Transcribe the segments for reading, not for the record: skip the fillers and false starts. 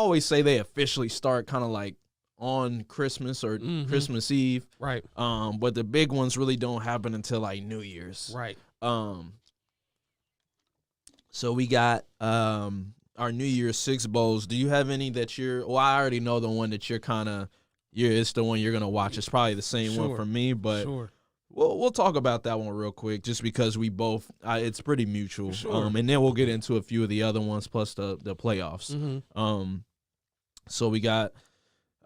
always say they officially start kind of like on Christmas or Christmas Eve. Right. But the big ones really don't happen until like New Year's. Right. So we got our New Year's 6 bowls. Do you have any that you're? Well, I already know the one that you're kind of. It's the one you're gonna watch. It's probably the same one for me, but we'll talk about that one real quick, just because we both. It's pretty mutual. And then we'll get into a few of the other ones plus the playoffs. So we got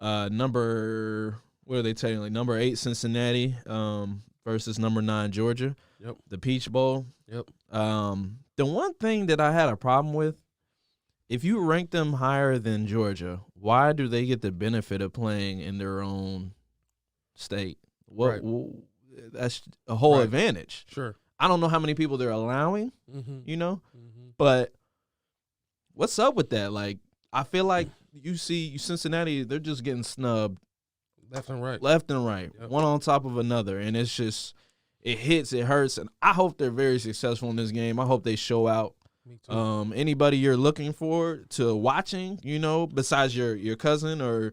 number. What are they technically? Number 8 Cincinnati versus number 9 Georgia. Yep. The Peach Bowl. Yep. The one thing that I had a problem with, if you rank them higher than Georgia, why do they get the benefit of playing in their own state? That's a whole advantage. Sure. I don't know how many people they're allowing, but what's up with that? Like, I feel like you see Cincinnati, they're just getting snubbed left and right. Yep. One on top of another, and it's just it hits, it hurts, and I hope they're very successful in this game. I hope they show out. Me too. Anybody you're looking forward to watching, besides your cousin or,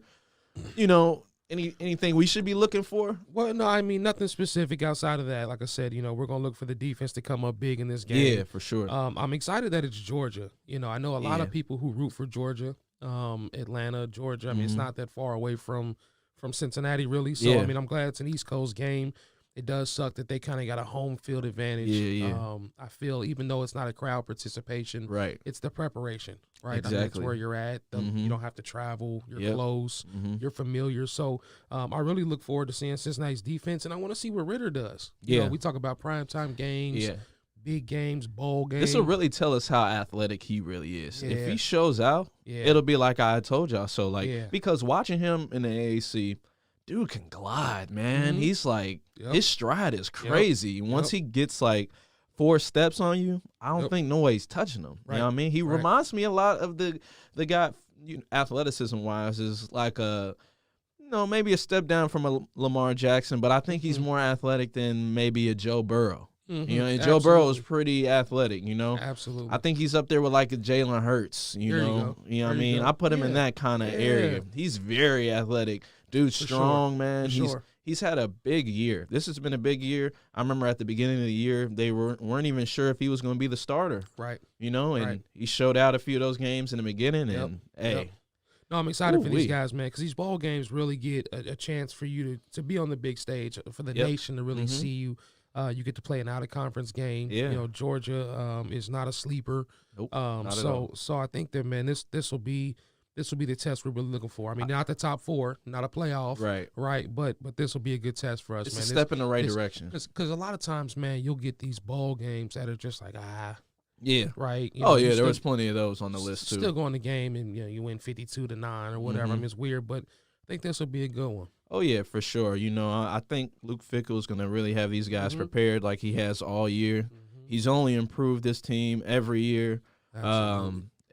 anything we should be looking for? Well, no, I mean, nothing specific outside of that. Like I said, we're going to look for the defense to come up big in this game. Yeah, for sure. I'm excited that it's Georgia. I know a lot of people who root for Georgia, Atlanta, Georgia. I mean, it's not that far away from Cincinnati, really. So, I mean, I'm glad it's an East Coast game. It does suck that they kind of got a home field advantage. Yeah. I feel even though it's not a crowd participation, it's the preparation, right? Exactly. I mean, it's where you're at. You don't have to travel. You're close. You're familiar. So I really look forward to seeing Cincinnati's defense, and I want to see what Ritter does. We talk about primetime games, big games, bowl games. This will really tell us how athletic he really is. If he shows out, it'll be like I told y'all. So, because watching him in the AAC, dude can glide, man. He's like, his stride is crazy. Once he gets like 4 steps on you, I don't think nobody's touching him. You know what I mean? He reminds me a lot of the guy, athleticism-wise, is like maybe a step down from a Lamar Jackson, but I think he's more athletic than maybe a Joe Burrow. And Joe Burrow is pretty athletic, Absolutely. I think he's up there with like a Jalen Hurts, you know what I mean? I put him in that kind of area. He's very athletic. Dude, strong, man. He's had a big year. This has been a big year. I remember at the beginning of the year, they weren't even sure if he was going to be the starter. Right. And he showed out a few of those games in the beginning, and No, I'm excited for these guys, man, because these ball games really get a chance for you to be on the big stage, for the nation to really see you. You get to play an out-of-conference game. Georgia is not a sleeper. Nope, not at all. So I think that, man, this will be the test we're really looking for. I mean, not the top 4, not a playoff, right? But this will be a good test for us, it's man. It's a step in the right direction. Because a lot of times, man, you'll get these ball games that are just like, right? There was plenty of those on the list, too. Still going the game, and you win 52-9 or whatever. I mean, it's weird, but I think this will be a good one. Oh, yeah, for sure. I think Luke Fickell is going to really have these guys prepared like he has all year. He's only improved this team every year.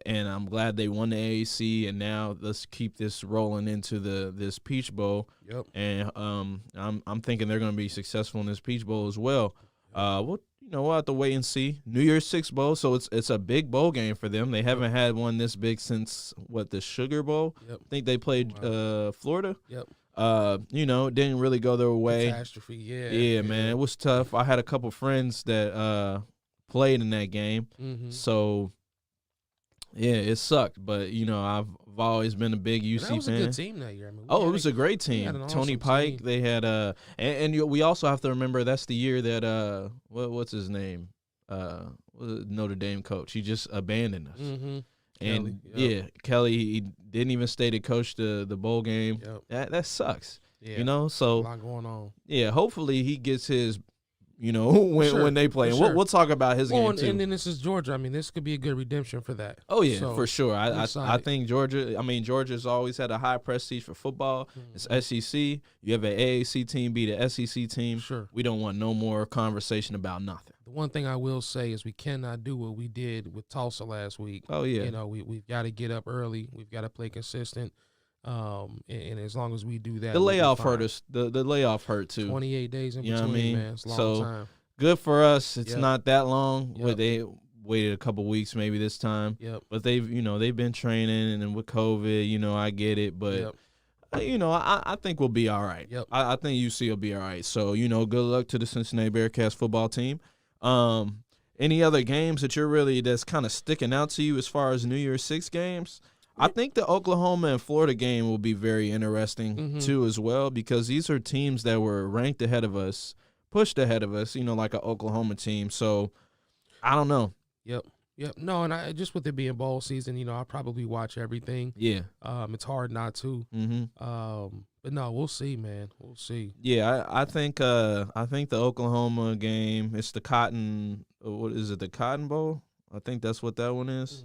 And I'm glad they won the AAC, and now let's keep this rolling into this Peach Bowl. Yep. And I'm thinking they're going to be successful in this Peach Bowl as well. We'll have to wait and see. New Year's 6 Bowl, so it's a big bowl game for them. They haven't had one this big since the Sugar Bowl. Yep. I think they played Florida. Yep. It didn't really go their way. Catastrophe, yeah, man, it was tough. I had a couple friends that played in that game, so yeah, it sucked. But I've always been a big UC fan. That was a good team that year. I mean, it was a great team. Tony Pike. Team. They had and we also have to remember that's the year that what's his name, Notre Dame coach. He just abandoned us. And Kelly, he didn't even stay to coach the bowl game. That sucks. So a lot going on. Yeah, hopefully he gets his, when they play. And we'll talk about his game too. And then this is Georgia. I mean, this could be a good redemption for that. Oh yeah, for sure. I think Georgia. I mean, Georgia's always had a high prestige for football. It's SEC. You have an AAC team beat an SEC team. Sure. We don't want no more conversation about nothing. The one thing I will say is we cannot do what we did with Tulsa last week. Oh yeah. We've got to get up early. We've got to play consistent. And as long as we do that, the layoff hurt us. The layoff hurt too. 28 days in between, man. It's a long time. Good for us. It's not that long. waited a couple weeks maybe this time. Yep. But they've been training, and with COVID, I get it. But, I think we'll be all right. Yep. I think UC will be all right. So, good luck to the Cincinnati Bearcats football team. Any other games that's kind of sticking out to you as far as New Year's Six games? I think the Oklahoma and Florida game will be very interesting, too, as well, because these are teams that were ranked ahead of us, pushed ahead of us, like an Oklahoma team. So, I don't know. Yep. No, and just with it being bowl season, I'll probably watch everything. Yeah. It's hard not to. But no, we'll see, man. We'll see. Yeah, I think the Oklahoma game, it's the Cotton. What is it? The Cotton Bowl? I think that's what that one is.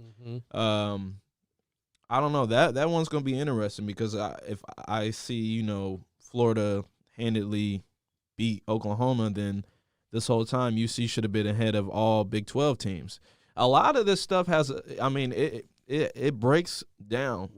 I don't know. That one's gonna be interesting because if I see Florida handedly beat Oklahoma, then this whole time UC should have been ahead of all Big 12 teams. A lot of this stuff it breaks down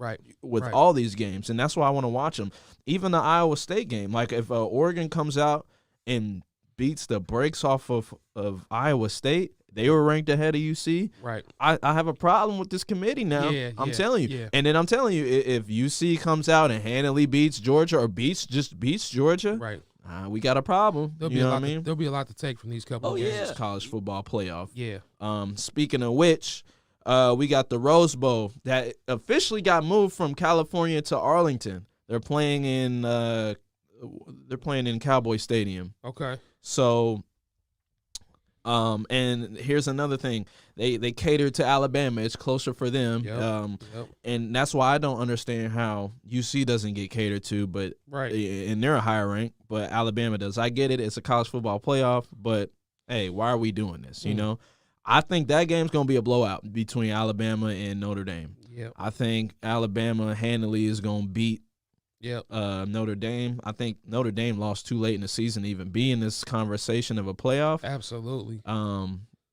with all these games, and that's why I want to watch them. Even the Iowa State game, like if Oregon comes out and beats the brakes off of Iowa State, they were ranked ahead of UC. Right. I have a problem with this committee now. I'm telling you. Yeah. And then I'm telling you, if UC comes out and handily beats Georgia or beats Georgia, right. We got a problem. There'll be a lot to take from these couple of games. Yeah. College football playoff. Yeah. Speaking of which, we got the Rose Bowl that officially got moved from California to Arlington. They're playing in Cowboy Stadium. Okay. So, and here's another thing. They cater to Alabama. It's closer for them. Yep. And that's why I don't understand how UC doesn't get catered to, but and they're a higher rank, but Alabama does. I get it. It's a college football playoff, but hey, why are we doing this? I think that game's going to be a blowout between Alabama and Notre Dame. Yep. I think Alabama handily is going to beat Notre Dame. I think Notre Dame lost too late in the season to even be in this conversation of a playoff. Absolutely.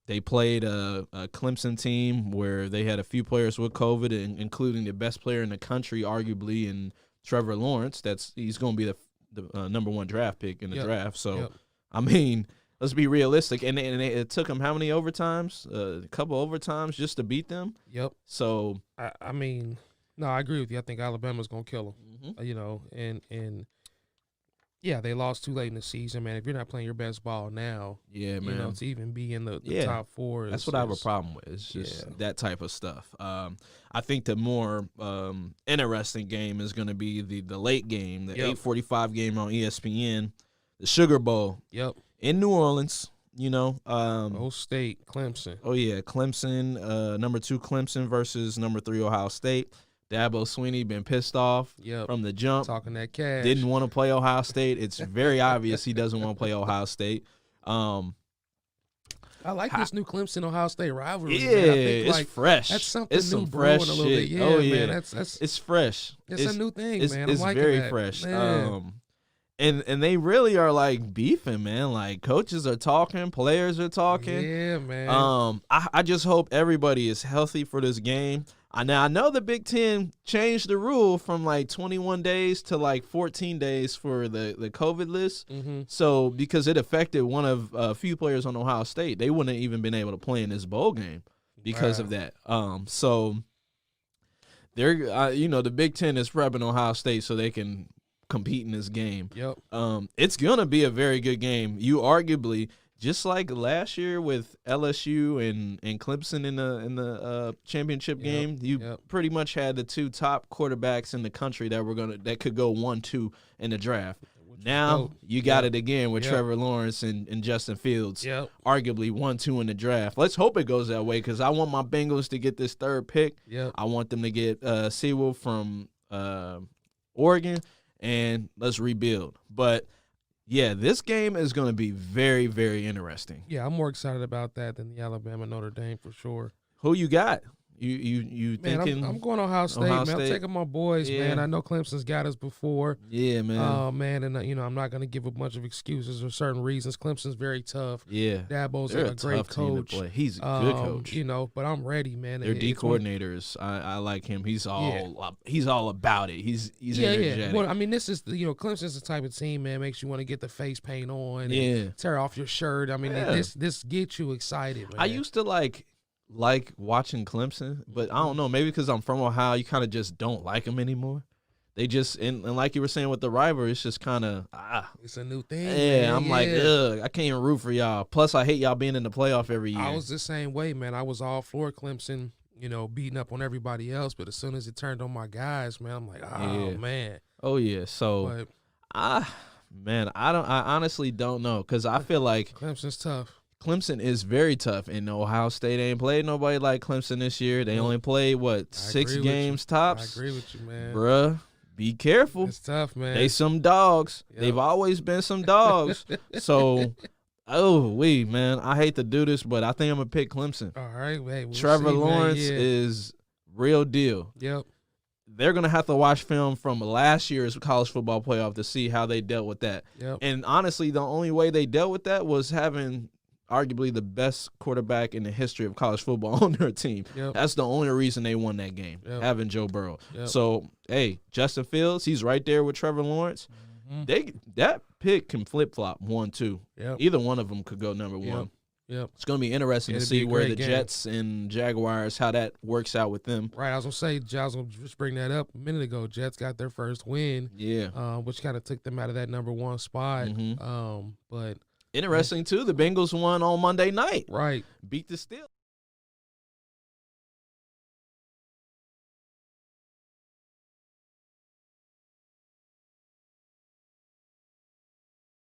They played a Clemson team where they had a few players with COVID, including the best player in the country, arguably, in Trevor Lawrence. He's going to be the number one draft pick in the draft. So, I mean, let's be realistic. And it took them how many overtimes? A couple overtimes just to beat them. Yep. So, I mean, no, I agree with you. I think Alabama's going to kill them. And yeah, they lost too late in the season, man. If you're not playing your best ball now, man, to even be in the top four. That's what I have a problem with. It's just that type of stuff. I think the more interesting game is going to be the late game, the 8:45 game on ESPN, the Sugar Bowl. Yep. In New Orleans, State, Clemson. Oh, yeah, Clemson, number 2 Clemson versus number 3 Ohio State. Dabo Swinney been pissed off from the jump. Talking that cash. Didn't want to play Ohio State. It's very obvious he doesn't want to play Ohio State. I like this new Clemson-Ohio State rivalry. Yeah, man. I think, it's fresh. That's something it's new some fresh shit. A little bit. Yeah, man. That's it's fresh. It's a new thing, man. It's very fresh. And they really are like beefing, man. Like coaches are talking, players are talking. Yeah, man. I just hope everybody is healthy for this game. Now I know the Big Ten changed the rule from like 21 days to like 14 days for the COVID list. So because it affected one of a few players on Ohio State, they wouldn't have even been able to play in this bowl game because of that. So they're the Big Ten is prepping Ohio State so they can compete in this game. Yep. It's gonna be a very good game. You arguably, just like last year with LSU and Clemson in the championship game, you pretty much had the 2 top quarterbacks in the country that could go 1-2 in the draft. Now you got it again with Trevor Lawrence and Justin Fields, arguably 1-2 in the draft. Let's hope it goes that way because I want my Bengals to get this 3rd pick. I want them to get Sewell from Oregon, and let's rebuild. But yeah, this game is going to be very, very interesting. Yeah, I'm more excited about that than the Alabama Notre Dame for sure. Who you got? You man, thinking? I'm going Ohio State, man. I'm taking my boys, man. I know Clemson's got us before. Yeah, man. Man, and I'm not going to give a bunch of excuses or certain reasons. Clemson's very tough. Yeah, Dabo's a great coach. He's a good coach. But I'm ready, man. Their D coordinators, I like him. He's all about it. He's energetic. Yeah. Well, I mean, this is Clemson's the type of team, man, makes you want to get the face paint on and tear off your shirt. I mean, this gets you excited, man. I used to like like watching Clemson, but I don't know. Maybe because I'm from Ohio, you kind of just don't like them anymore. They just and like you were saying with the rival, it's just kind of it's a new thing. Yeah, man. I'm like, ugh, I can't even root for y'all. Plus, I hate y'all being in the playoff every year. I was the same way, man. I was all for Clemson, beating up on everybody else, but as soon as it turned on my guys, man, I'm like, man. Oh yeah. So I honestly don't know because I feel like Clemson's tough. Clemson is very tough, and Ohio State ain't played nobody like Clemson this year. They only played 6 games tops. I agree with you, man. Bruh. Be careful. It's tough, man. They some dogs. Yep. They've always been some dogs. So, man, I hate to do this, but I think I'm going to pick Clemson. All right. Hey, Trevor Lawrence is real deal. Yep. They're going to have to watch film from last year's college football playoff to see how they dealt with that. Yep. And honestly, the only way they dealt with that was having arguably the best quarterback in the history of college football on their team. Yep. That's the only reason they won that game, having Joe Burrow. Yep. So, hey, Justin Fields, he's right there with Trevor Lawrence. Mm-hmm. That pick can flip-flop 1-2. Yep. Either one of them could go number one. Yep. It's going to be interesting to see where the Jets and Jaguars, how that works out with them. Right. I was going to say, I was going to just bring that up a minute ago. Jets got their first win. Yeah. Which kind of took them out of that number one spot. Mm-hmm. But interesting, too. The Bengals won on Monday night. Right. Beat the Steelers.